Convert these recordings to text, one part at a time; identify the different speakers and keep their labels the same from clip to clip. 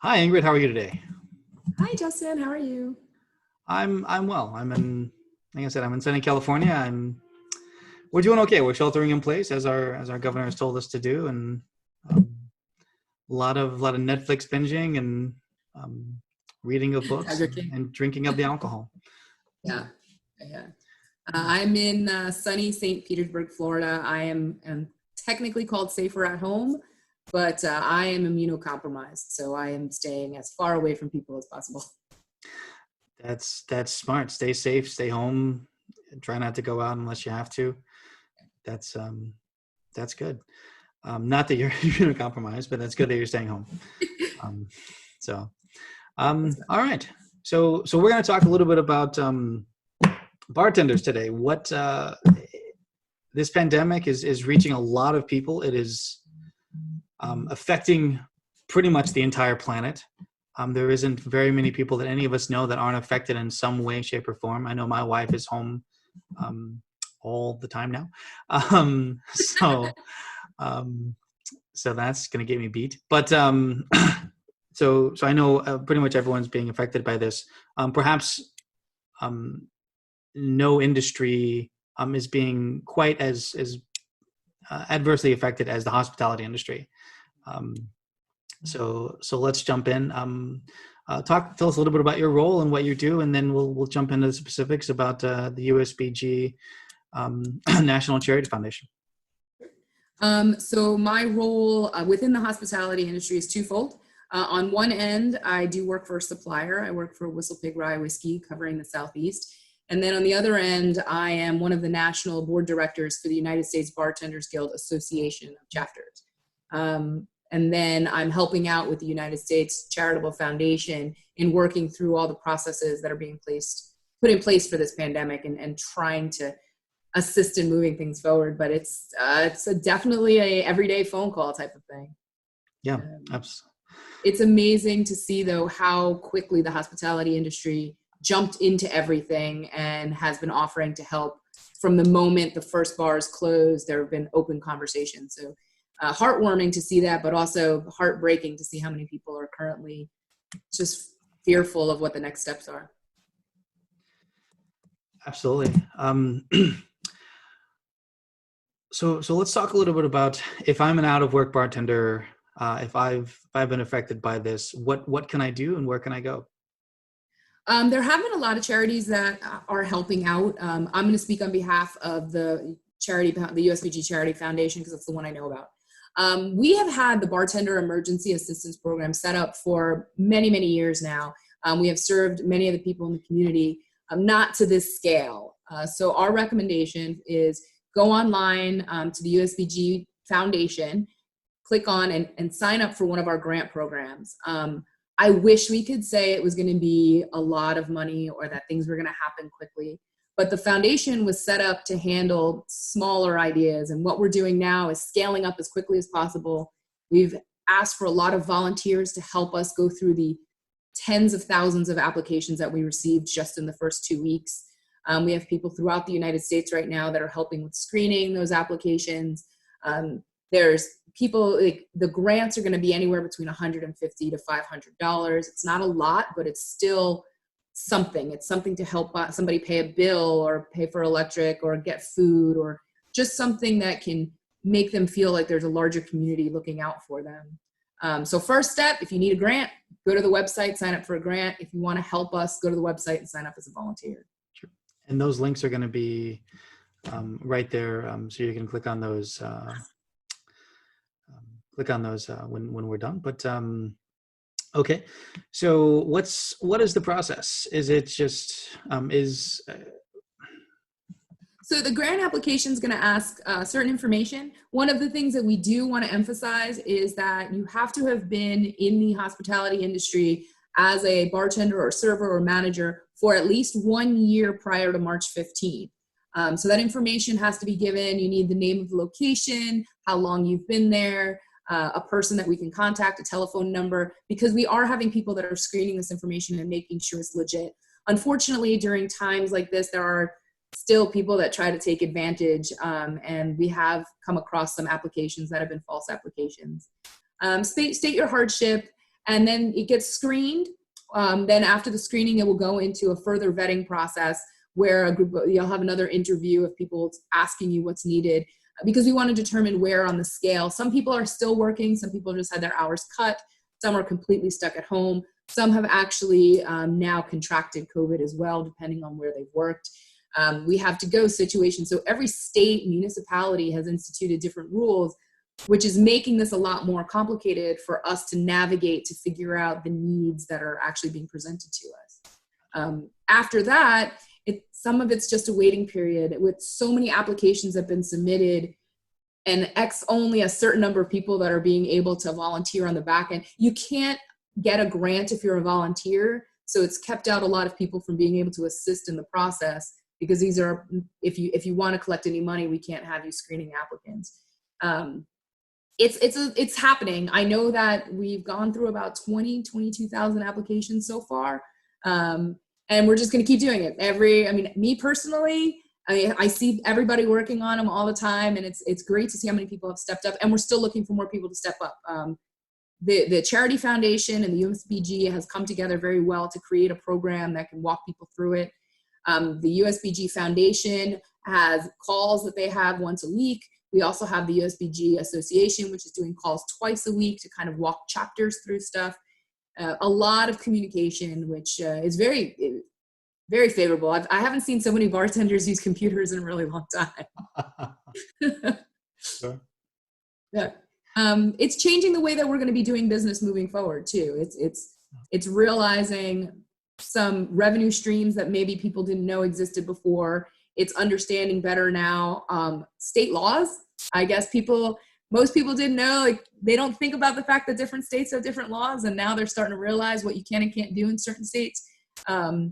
Speaker 1: Hi Ingrid, how are you today?
Speaker 2: Hi, Justin. How are you?
Speaker 1: I'm well. Like I said, I'm in Southern California. We're doing okay. We're sheltering in place as our governor has told us to do, and um, a lot of Netflix binging and um, reading of books
Speaker 2: Tiger King.
Speaker 1: and drinking of the alcohol.
Speaker 2: Yeah, yeah. I'm in sunny St. Petersburg, Florida. I am technically called safer at home, but I am immunocompromised, so I am staying as far away from people as possible.
Speaker 1: That's smart. Stay safe. Stay home. Try not to go out unless you have to. That's um, that's good. Not that you're compromised, but that's good that you're staying home. Um, so all right. So we're going to talk a little bit about bartenders today. What This pandemic is reaching a lot of people. It is affecting pretty much the entire planet. There isn't very many people that any of us know that aren't affected in some way, shape, or form. I know my wife is home um, all the time now, um, so um, so that's going to get me beat. But so I know pretty much everyone's being affected by this. Perhaps um, no industry is being quite as adversely affected as the hospitality industry. Um, so let's jump in. Tell us a little bit about your role and what you do, and then we'll jump into the specifics about the USBG National Charity Foundation.
Speaker 2: So my role within the hospitality industry is twofold. On one end, I do work for a supplier. I work for Whistle Pig Rye Whiskey covering the Southeast. And then on the other end, I am one of the national board directors for the United States Bartenders Guild Association of Chapters. And then I'm helping out with the United States Charitable Foundation in working through all the processes that are being put in place for this pandemic and trying to assist in moving things forward. But definitely a everyday phone call type of thing.
Speaker 1: Yeah,
Speaker 2: Um,
Speaker 1: absolutely.
Speaker 2: it's amazing to see, though, how quickly the hospitality industry jumped into everything and has been offering to help from the moment the first bars closed. There have been open conversations. So heartwarming to see that, but also heartbreaking to see how many people are currently just fearful of what the next steps are.
Speaker 1: Absolutely. So let's talk a little bit about if I'm an out of work bartender. If I've been affected by this, what can I do and where can I go?
Speaker 2: There have been a lot of charities that are helping out. I'm going to speak on behalf of the USBG Charity Foundation, because that's the one I know about. We have had the Bartender Emergency Assistance Program set up for many, many years now. We have served many of the people in the community, not to this scale. So our recommendation is go online to the USBG Foundation, click on and sign up for one of our grant programs. I wish we could say it was going to be a lot of money or that things were going to happen quickly. But the foundation was set up to handle smaller ideas. And what we're doing now is scaling up as quickly as possible. We've asked for a lot of volunteers to help us go through the tens of thousands of applications that we received just in the first 2 weeks. We have people throughout the United States right now that are helping with screening those applications. There's people, like, the grants are going to be anywhere between $150 to $500. It's not a lot, but it's still something. It's something to help somebody pay a bill or pay for electric or get food, or just something that can make them feel like there's a larger community looking out for them. So first step, if you need a grant, go to the website, sign up for a grant. If you want to help us, go to the website and sign up as a volunteer.
Speaker 1: Sure. And those links are going to be right there, so you can click on those. When we're done. But okay, so what is the process? Is it just
Speaker 2: So the grant application is going to ask certain information. One of the things that we do want to emphasize is that you have to have been in the hospitality industry as a bartender or server or manager for at least 1 year prior to March 15th. So that information has to be given. You need the name of the location, how long you've been there, a person that we can contact, a telephone number, because we are having people that are screening this information and making sure it's legit. Unfortunately, during times like this, there are still people that try to take advantage, and we have come across some applications that have been false applications. State your hardship, and then it gets screened. Then after the screening, it will go into a further vetting process where you'll have another interview of people asking you what's needed, because we want to determine where on the scale. Some people are still working. Some people just had their hours cut. Some are completely stuck at home. Some have actually now contracted COVID as well, depending on where they've worked. We have to-go situations. So every state municipality has instituted different rules, which is making this a lot more complicated for us to navigate to figure out the needs that are actually being presented to us. After that, some of it's just a waiting period. With so many applications that have been submitted and only a certain number of people that are being able to volunteer on the back end, you can't get a grant if you're a volunteer. So it's kept out a lot of people from being able to assist in the process, because these are, if you want to collect any money, we can't have you screening applicants. It's happening. I know that we've gone through about 22,000 applications so far. And we're just going to keep doing it. Me personally, I see everybody working on them all the time, and it's great to see how many people have stepped up, and we're still looking for more people to step up. The Charity Foundation and the USBG has come together very well to create a program that can walk people through it. The USBG Foundation has calls that they have once a week. We also have the USBG Association, which is doing calls twice a week to kind of walk chapters through stuff. A lot of communication, which is very, very favorable. I haven't seen so many bartenders use computers in a really long time.
Speaker 1: Sure.
Speaker 2: Yeah. It's changing the way that we're going to be doing business moving forward too. It's realizing some revenue streams that maybe people didn't know existed before. It's understanding better now. State laws, I guess most people didn't know, they don't think about the fact that different states have different laws, and now they're starting to realize what you can and can't do in certain states. The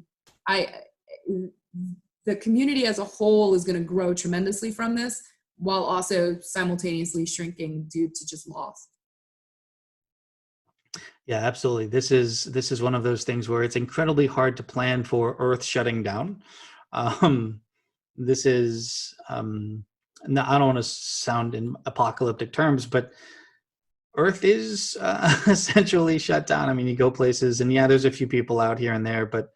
Speaker 2: community as a whole is going to grow tremendously from this, while also simultaneously shrinking due to just laws.
Speaker 1: Yeah, absolutely. This is one of those things where it's incredibly hard to plan for Earth shutting down. This is, now, I don't want to sound in apocalyptic terms, but Earth is essentially shut down. You go places, and yeah, there's a few people out here and there, but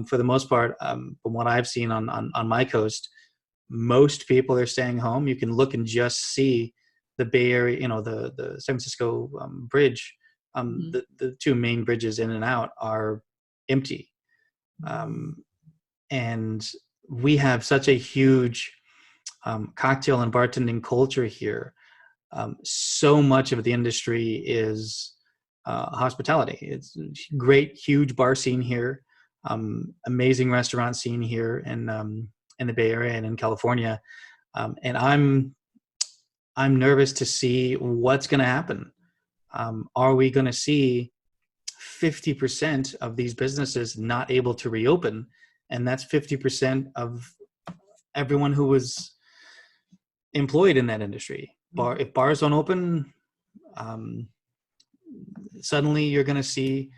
Speaker 1: for the most part, from what I've seen on my coast, most people are staying home. You can look and just see the Bay Area, the San Francisco bridge. The two main bridges in and out are empty. And we have such a huge cocktail and bartending culture here. So much of the industry is hospitality. It's a great, huge bar scene here, amazing restaurant scene here in the Bay Area and in California. And I'm nervous to see what's going to happen. Are we going to see 50% of these businesses not able to reopen? And that's 50% of everyone who was employed in that industry. If bars don't open, suddenly you're going to see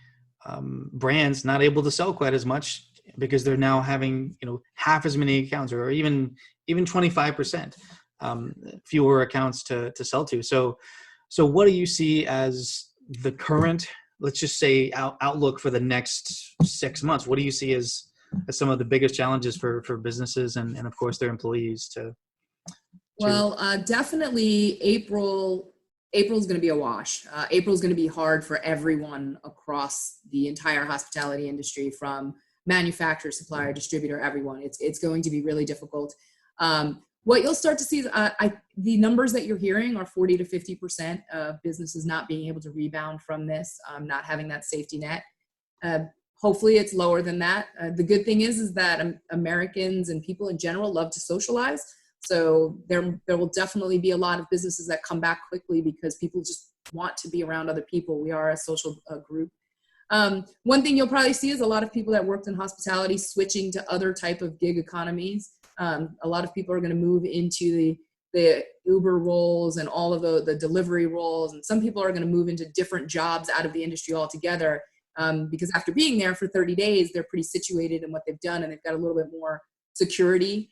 Speaker 1: brands not able to sell quite as much, because they're now having half as many accounts, or even 25% fewer accounts to sell to. So what do you see as the current, let's just say, outlook for the next 6 months? What do you see as some of the biggest challenges for businesses and of course their employees to?
Speaker 2: Well, definitely April is going to be a wash. April is going to be hard for everyone across the entire hospitality industry, from manufacturer, supplier, distributor, everyone. It's going to be really difficult. What you'll start to see is the numbers that you're hearing are 40 to 50% of businesses not being able to rebound from this, not having that safety net. Hopefully it's lower than that. The good thing is that Americans and people in general love to socialize. So there will definitely be a lot of businesses that come back quickly, because people just want to be around other people. We are a social group. One thing you'll probably see is a lot of people that worked in hospitality switching to other type of gig economies. A lot of people are going to move into the Uber roles and all of the delivery roles. And some people are going to move into different jobs out of the industry altogether, because after being there for 30 days, they're pretty situated in what they've done, and they've got a little bit more security.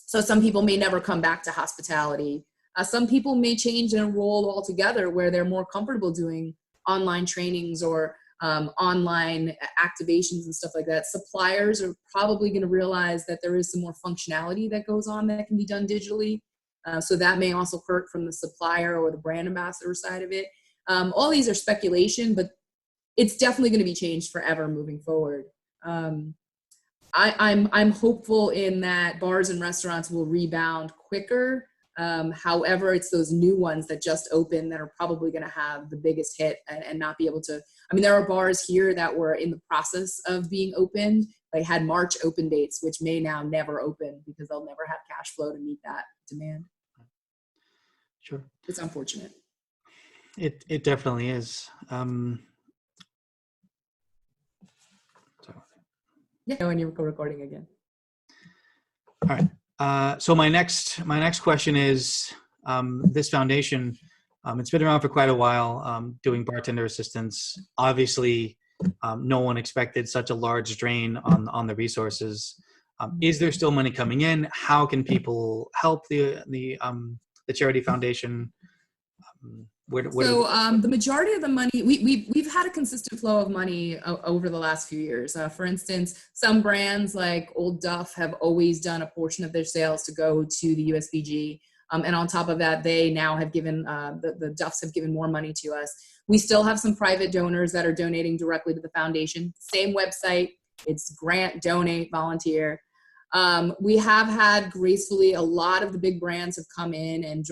Speaker 2: So some people may never come back to hospitality. Some people may change their role altogether, where they're more comfortable doing online trainings or online activations and stuff like that, suppliers are probably going to realize that there is some more functionality that goes on that can be done digitally. So that may also hurt from the supplier or the brand ambassador side of it. All these are speculation, but it's definitely going to be changed forever moving forward. I'm hopeful in that bars and restaurants will rebound quicker. However, it's those new ones that just opened that are probably going to have the biggest hit and not be able to. I mean, there are bars here that were in the process of being opened. They had March open dates, which may now never open because they'll never have cash flow to meet that demand.
Speaker 1: Sure.
Speaker 2: It's unfortunate.
Speaker 1: It definitely is.
Speaker 2: Yeah, when you're recording again.
Speaker 1: All right. So my next question is, this foundation, it's been around for quite a while, doing bartender assistance. Obviously, no one expected such a large drain on the resources. Is there still money coming in? How can people help the charity foundation?
Speaker 2: The majority of the money, we've had a consistent flow of money over the last few years. For instance, some brands like Old Duff have always done a portion of their sales to go to the USBG. And on top of that, they now have given, the Duffs have given more money to us. We still have some private donors that are donating directly to the foundation. Same website, it's grant, donate, volunteer. We have had gracefully, a lot of the big brands have come in and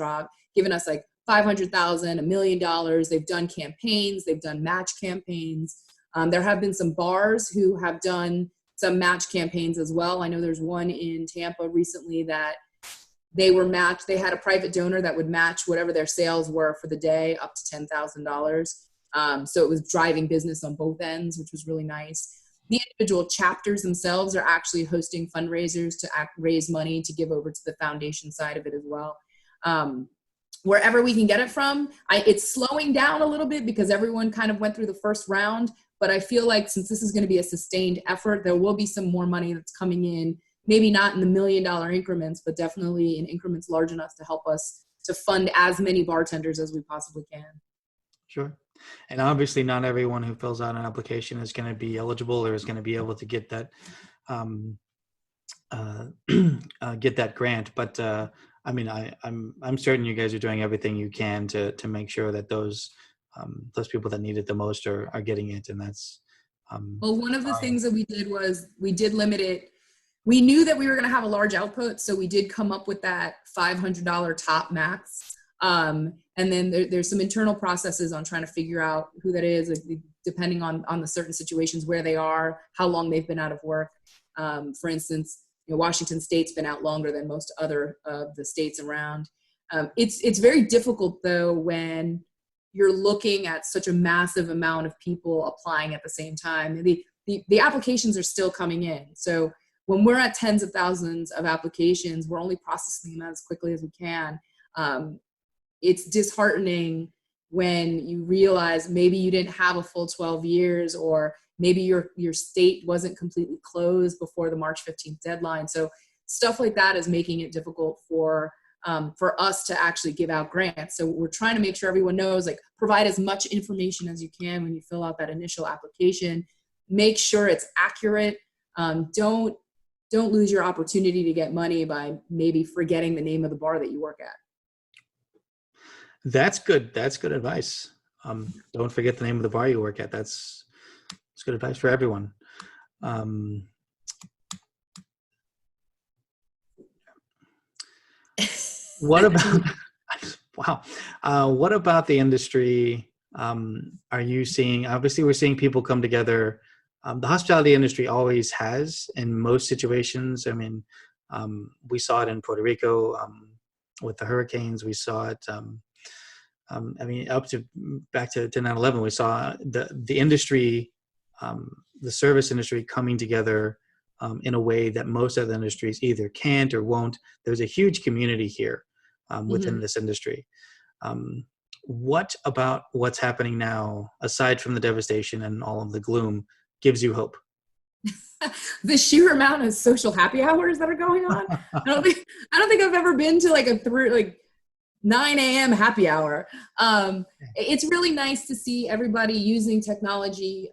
Speaker 2: given us like $500,000, $1 million. They've done campaigns. They've done match campaigns. There have been some bars who have done some match campaigns as well. I know there's one in Tampa recently that they were matched. They had a private donor that would match whatever their sales were for the day up to $10,000. So it was driving business on both ends, which was really nice. The individual chapters themselves are actually hosting fundraisers to raise money to give over to the foundation side of it as well. Wherever we can get it from, it's slowing down a little bit because everyone kind of went through the first round. But I feel like since this is going to be a sustained effort, there will be some more money that's coming in, maybe not in the $1 million increments, but definitely in increments large enough to help us to fund as many bartenders as we possibly can.
Speaker 1: Sure. And obviously not everyone who fills out an application is going to be eligible or is going to be able to get that grant. But I mean, I'm certain you guys are doing everything you can to make sure that those people that need it the most are getting it, and that's.
Speaker 2: Well, one of the things that we did was we did limit it. We knew that we were going to have a large output, so we did come up with that $500 top max. And then there's some internal processes on trying to figure out who that is, depending on the certain situations where they are, how long they've been out of work. For instance, Washington State's been out longer than most other of the states around. It's very difficult though when you're looking at such a massive amount of people applying at the same time. The applications are still coming in. So when we're at tens of thousands of applications, we're only processing them as quickly as we can. It's disheartening when you realize maybe you didn't have a full 12 years or maybe your state wasn't completely closed before the March 15th deadline. So stuff like that is making it difficult for us to actually give out grants. So we're trying to make sure everyone knows, like, provide as much information as you can when you fill out that initial application. Make sure it's accurate. Don't lose your opportunity to get money by maybe forgetting the name of the bar that you work at.
Speaker 1: That's good. That's good advice. Don't forget the name of the bar you work at. That's good advice for everyone. What about what about the industry? Are you seeing? Obviously, we're seeing people come together. The hospitality industry always has in most situations. I mean, we saw it in Puerto Rico with the hurricanes. We saw it. I mean, back to 9/11, we saw the industry, the service industry coming together in a way that most other industries either can't or won't. There's a huge community here within this industry. What about what's happening now, aside from the devastation and all of the gloom, gives you hope?
Speaker 2: The sheer amount of social happy hours that are going on. I don't think I've ever been to 9 a.m. happy hour. It's really nice to see everybody using technology.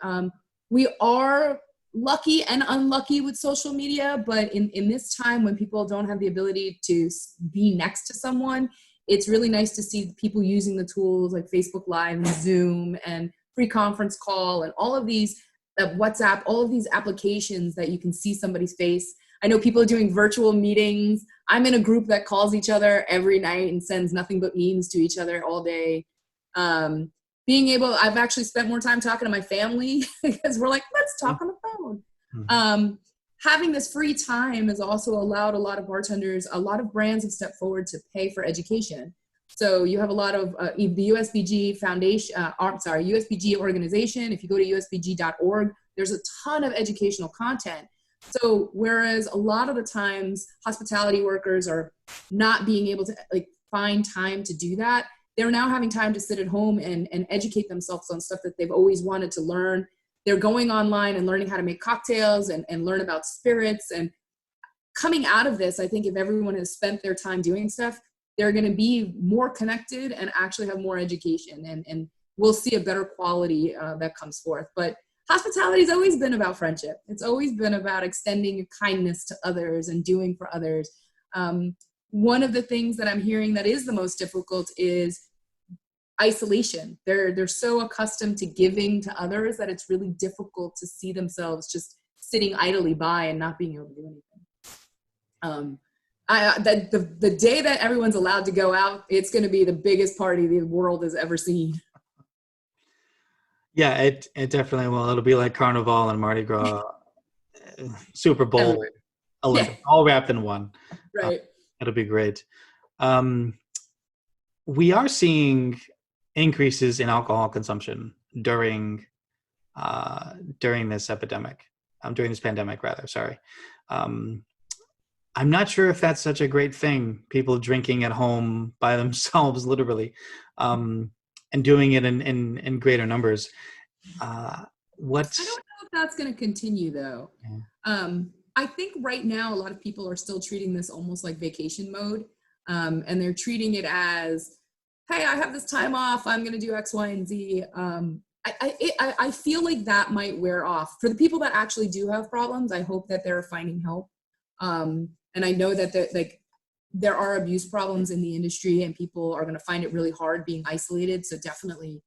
Speaker 2: We are lucky and unlucky with social media, but in this time when people don't have the ability to be next to someone, it's really nice to see people using the tools like Facebook Live and Zoom and free conference call and all of these, WhatsApp, all of these applications that you can see somebody's face. I know people are doing virtual meetings. I'm in a group that calls each other every night and sends nothing but memes to each other all day. I've actually spent more time talking to my family because we're like, let's talk on the phone.
Speaker 1: Mm-hmm.
Speaker 2: Having this free time has also allowed a lot of bartenders, a lot of brands have stepped forward to pay for education. So you have a lot of the USBG Foundation, USBG organization. If you go to usbg.org, there's a ton of educational content. So whereas a lot of the times hospitality workers are not being able to find time to do that, they're now having time to sit at home and educate themselves on stuff that they've always wanted to learn. They're going online and learning how to make cocktails and learn about spirits. And coming out of this, I think if everyone has spent their time doing stuff, they're going to be more connected and actually have more education. And we'll see a better quality that comes forth. But hospitality has always been about friendship. It's always been about extending kindness to others and doing for others. One of the things that I'm hearing that is the most difficult is isolation. They're so accustomed to giving to others that it's really difficult to see themselves just sitting idly by and not being able to do anything. The day that everyone's allowed to go out, it's going to be the biggest party the world has ever seen.
Speaker 1: Yeah, it definitely will. It'll be like Carnival and Mardi Gras, Super Bowl, Olympics, all wrapped in one.
Speaker 2: Right.
Speaker 1: It'll be great. We are seeing increases in alcohol consumption during this epidemic, during this pandemic, rather. Sorry. I'm not sure if that's such a great thing. People drinking at home by themselves, literally, and doing it in greater numbers.
Speaker 2: I don't know if that's going to continue, though. Yeah. I think right now a lot of people are still treating this almost like vacation mode, and they're treating it as, hey, I have this time off, I'm going to do X, Y, and Z. I feel like that might wear off. For the people that actually do have problems, I hope that they're finding help. And I know that there are abuse problems in the industry and people are going to find it really hard being isolated. So definitely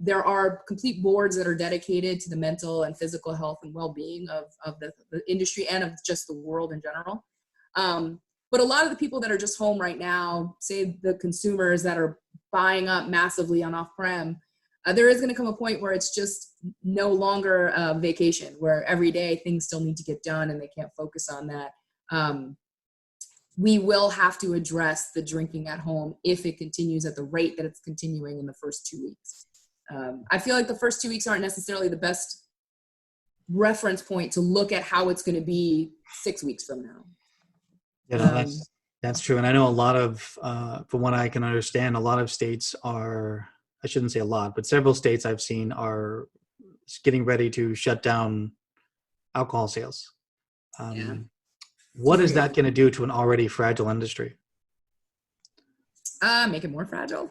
Speaker 2: there are complete boards that are dedicated to the mental and physical health and well-being of the industry and of just the world in general. But a lot of the people that are just home right now, say the consumers that are buying up massively on off-prem, there is going to come a point where it's just no longer a vacation, where every day things still need to get done and they can't focus on that. We will have to address the drinking at home if it continues at the rate that it's continuing in the first 2 weeks. I feel like the first 2 weeks aren't necessarily the best reference point to look at how it's going to be 6 weeks from now.
Speaker 1: Yeah, that's true. And I know a lot of, from what I can understand, a lot of states are, I shouldn't say a lot, but several states I've seen are getting ready to shut down alcohol sales. What is that going to do to an already fragile industry?
Speaker 2: Make it more fragile.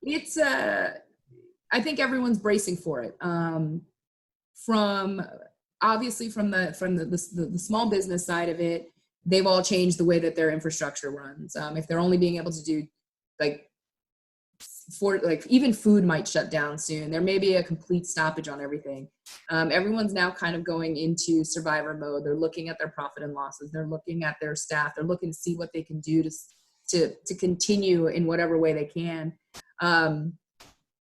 Speaker 2: It's, I think everyone's bracing for it. From the small business side of it, they've all changed the way that their infrastructure runs. If they're only being able to do even food might shut down soon. There may be a complete stoppage on everything. Everyone's now kind of going into survivor mode. They're looking at their profit and losses. They're looking at their staff. They're looking to see what they can do to continue in whatever way they can.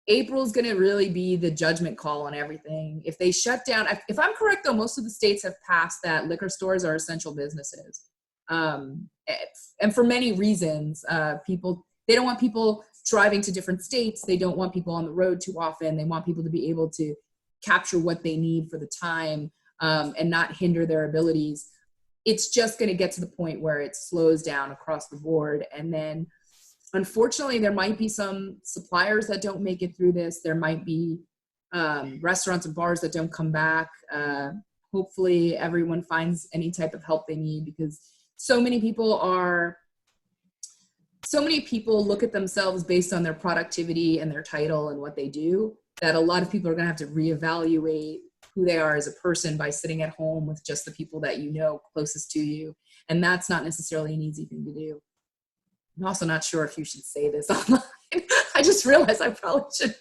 Speaker 2: April's going to really be the judgment call on everything. If they shut down, if I'm correct though, most of the states have passed that liquor stores are essential businesses. And for many reasons, they don't want people driving to different states. They don't want people on the road too often. They want people to be able to capture what they need for the time and not hinder their abilities. It's just going to get to the point where it slows down across the board. And then unfortunately, there might be some suppliers that don't make it through this. There might be restaurants and bars that don't come back. Hopefully everyone finds any type of help they need, because so many people are so many people look at themselves based on their productivity and their title and what they do, that a lot of people are going to have to reevaluate who they are as a person by sitting at home with just the people that you know closest to you. And that's not necessarily an easy thing to do. I'm also not sure if you should say this online. I just realized I probably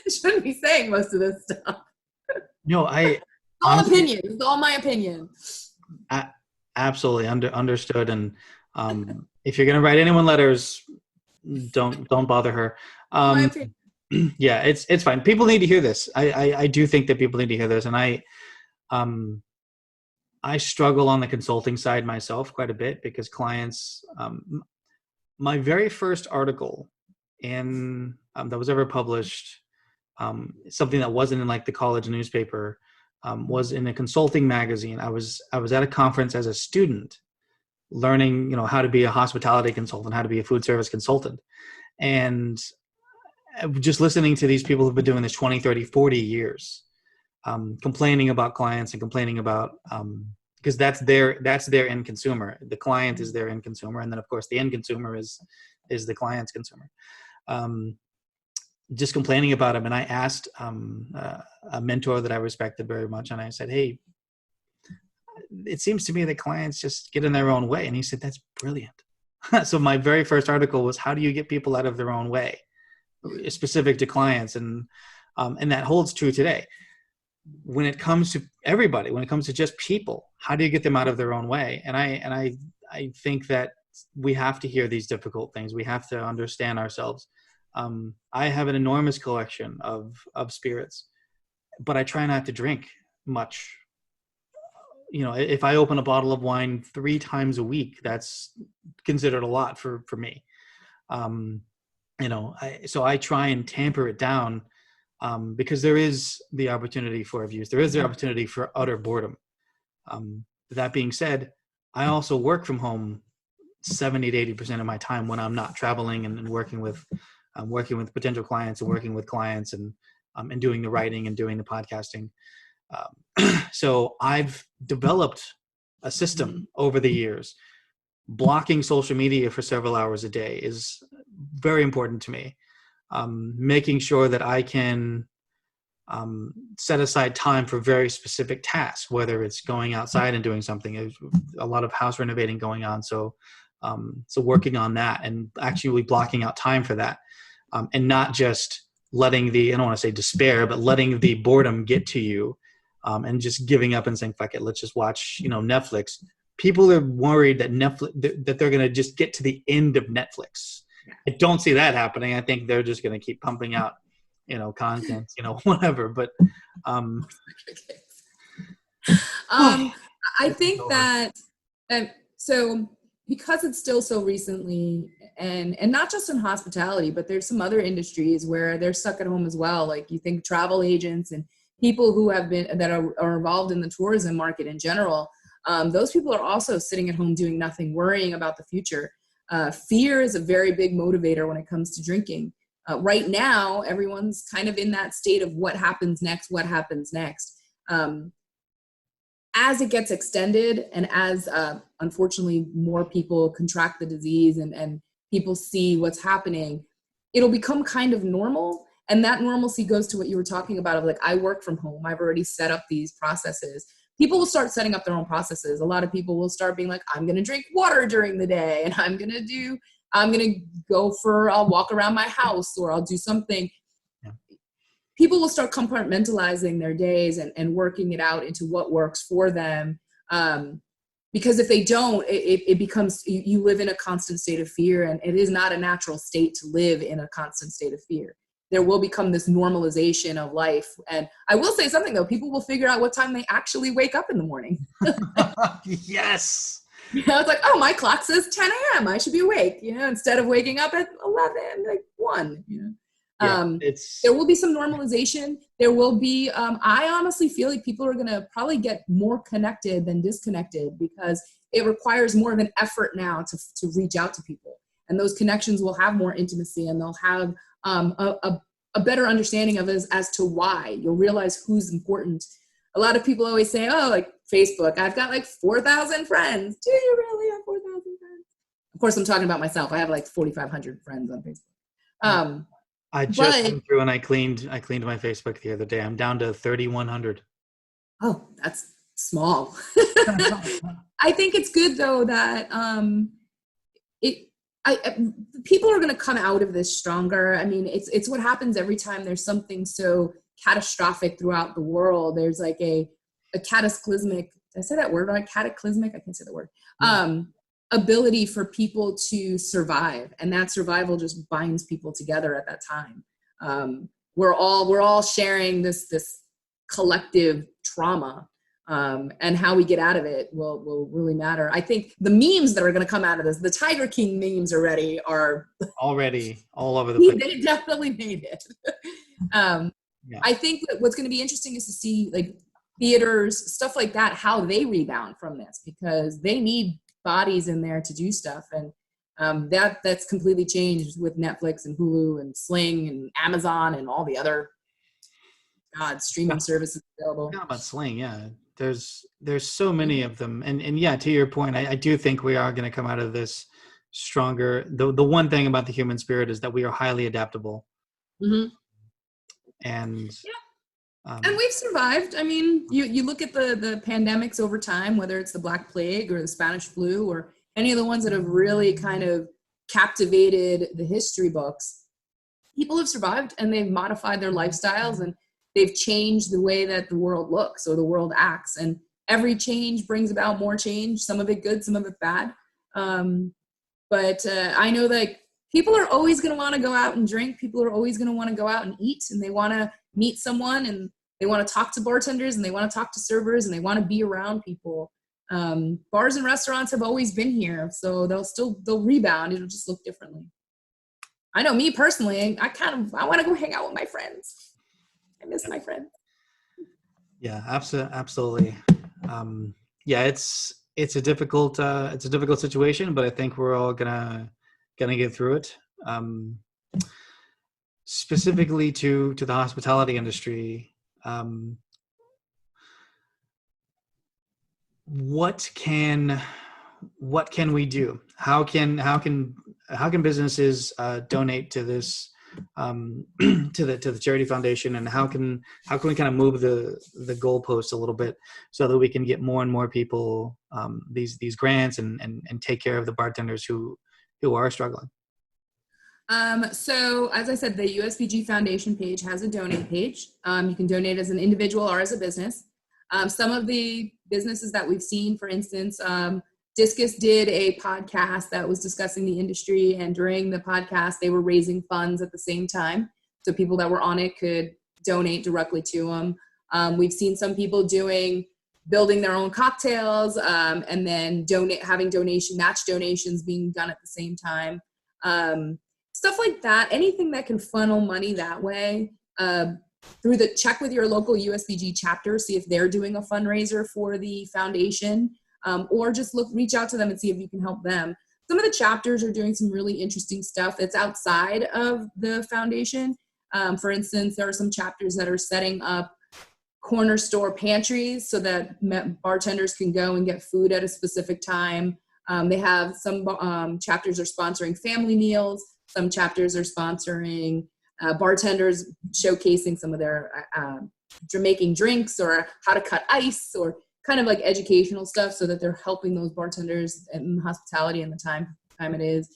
Speaker 2: shouldn't be saying most of this stuff.
Speaker 1: No, I
Speaker 2: All
Speaker 1: honestly,
Speaker 2: opinion. It's all my opinion.
Speaker 1: absolutely understood. And if you're gonna write anyone letters, don't bother her.
Speaker 2: My
Speaker 1: Um,
Speaker 2: opinion.
Speaker 1: yeah, it's fine. People need to hear this. I do think that people need to hear this, and um I struggle on the consulting side myself quite a bit because clients. My very first article in that was ever published, something that wasn't in like the college newspaper, was in a consulting magazine. I was at a conference as a student, learning how to be a hospitality consultant, how to be a food service consultant, and just listening to these people who've been doing this 20, 30, 40 years, complaining about clients and complaining about because that's their end consumer. The client is their end consumer, and then of course the end consumer is the client's consumer. Just complaining about him, and I asked a mentor that I respected very much, and I said, "Hey, it seems to me that clients just get in their own way," and he said, "That's brilliant." So my very first article was, "How do you get people out of their own way?" Specific to clients, and that holds true today. When it comes to everybody, when it comes to just people, how do you get them out of their own way? And I think that we have to hear these difficult things. We have to understand ourselves. I have an enormous collection of spirits, but I try not to drink much. If I open a bottle of wine 3 times a week, that's considered a lot for me. So I try and tamper it down, because there is the opportunity for abuse. There is the opportunity for utter boredom. That being said, I also work from home 70 to 80% of my time when I'm not traveling and working with potential clients and working with clients and doing the writing and doing the podcasting. So I've developed a system over the years. Blocking social media for several hours a day is very important to me. Making sure that I can set aside time for very specific tasks, whether it's going outside and doing something. There's a lot of house renovating going on, so working on that and actually blocking out time for that, and not just letting I don't want to say despair, but letting the boredom get to you, and just giving up and saying, "Fuck it, let's just watch Netflix." People are worried that that they're going to just get to the end of Netflix. I don't see that happening. I think they're just going to keep pumping out content, whatever. But
Speaker 2: I think that so because it's still so recently, and not just in hospitality, but there's some other industries where they're stuck at home as well. Like you think travel agents and people who have been that are involved in the tourism market in general. Those people are also sitting at home doing nothing, worrying about the future. Fear is a very big motivator when it comes to drinking. Right now, everyone's kind of in that state of what happens next. As it gets extended and as unfortunately more people contract the disease and people see what's happening, it'll become kind of normal. And that normalcy goes to what you were talking about of like, I work from home. I've already set up these processes. People will start setting up their own processes. A lot of people will start being like, I'm going to drink water during the day, and I'm going to go I'll walk around my house, or I'll do something. Yeah. People will start compartmentalizing their days and working it out into what works for them. Because if they don't, it becomes, you live in a constant state of fear, and it is not a natural state to live in a constant state of fear. There will become this normalization of life. And I will say something though, people will figure out what time they actually wake up in the morning.
Speaker 1: Yes.
Speaker 2: It's like, oh, my clock says 10 a.m. I should be awake, instead of waking up at 11, like 1, there will be some normalization. There will be, I honestly feel like people are going to probably get more connected than disconnected, because it requires more of an effort now to reach out to people. And those connections will have more intimacy, and they'll have a better understanding of it as to why. You'll realize who's important. A lot of people always say, oh, like Facebook, I've got like 4,000 friends. Do you really have 4,000 friends? Of course, I'm talking about myself. I have like 4,500 friends on Facebook.
Speaker 1: I just went through and I cleaned my Facebook the other day. I'm down to 3,100.
Speaker 2: Oh, that's small. I think it's good though that people are going to come out of this stronger. I mean, it's what happens every time there's something so catastrophic throughout the world. There's like a cataclysmic. Did I say that word right? Cataclysmic. I can't say the word. Yeah. Ability for people to survive, and that survival just binds people together at that time. We're all sharing this collective trauma, and how we get out of it will really matter. I think the memes that are going to come out of this, the Tiger King memes already all over the place. They definitely made it. Yeah. I think that what's going to be interesting is to see like theaters, stuff like that, how they rebound from this, because they need bodies in there to do stuff, and that's completely changed with Netflix and Hulu and Sling and Amazon and all the other streaming services available.
Speaker 1: Not about Sling, yeah. There's so many of them, and yeah, to your point, I do think we are going to come out of this stronger. The one thing about the human spirit is that we are highly adaptable, and
Speaker 2: and we've survived. I mean, you look at the pandemics over time, whether it's the Black Plague or the Spanish flu or any of the ones that have really kind of captivated the history books. People have survived, and they've modified their lifestyles, and they've changed the way that the world looks or the world acts. And every change brings about more change, some of it good, some of it bad. But I know that people are always going to want to go out and drink. People are always going to want to go out and eat, and they want to meet someone, and they want to talk to bartenders, and they want to talk to servers, and they want to be around people. Bars and restaurants have always been here, so they'll rebound. It'll just look differently. I know me personally, I want to go hang out with my friends. I miss my friends.
Speaker 1: Yeah, absolutely. Yeah, it's a difficult situation, but I think we're all gonna get through it. Specifically to the hospitality industry, what can we do? How can businesses donate to this, to the charity foundation, and how can we kind of move the goalposts a little bit so that we can get more and more people these grants and take care of the bartenders who are struggling?
Speaker 2: So as I said, the USBG Foundation page has a donate page. You can donate as an individual or as a business. Some of the businesses that we've seen, for instance, Discus did a podcast that was discussing the industry, and during the podcast, they were raising funds at the same time. So people that were on it could donate directly to them. We've seen some people building their own cocktails, and then having match donations being done at the same time. Stuff like that, anything that can funnel money that way, through the check with your local USBG chapter, see if they're doing a fundraiser for the foundation, or just reach out to them and see if you can help them. Some of the chapters are doing some really interesting stuff that's outside of the foundation. For instance, there are some chapters that are setting up corner store pantries so that bartenders can go and get food at a specific time. They have some chapters are sponsoring family meals. Some chapters are sponsoring bartenders showcasing some of their making drinks or how to cut ice, or kind of like educational stuff so that they're helping those bartenders in hospitality and the time it is.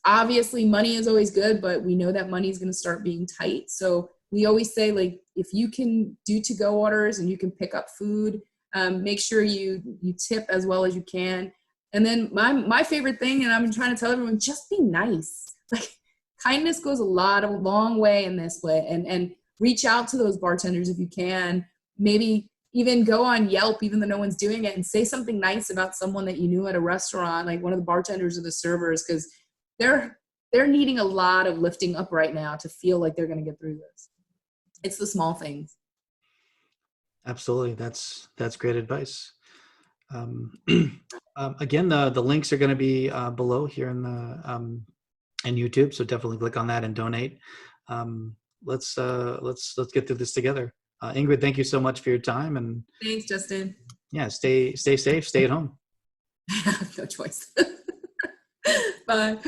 Speaker 2: Obviously, money is always good, but we know that money is going to start being tight. So we always say, like, if you can do to-go orders and you can pick up food, make sure you tip as well as you can. And then my favorite thing, and I'm trying to tell everyone, just be nice. Like, kindness goes a long way in this way, and reach out to those bartenders if you can. Maybe even go on Yelp, even though no one's doing it, and say something nice about someone that you knew at a restaurant, like one of the bartenders or the servers, because they're needing a lot of lifting up right now to feel like they're going to get through this. It's the small things.
Speaker 1: Absolutely. That's great advice. Again, the links are going to be below here in the in YouTube, so definitely click on that and donate. Let's get through this together. Ingrid, thank you so much for your time, and
Speaker 2: thanks, Justin.
Speaker 1: Yeah, stay safe, stay at home.
Speaker 2: I have no choice. Bye.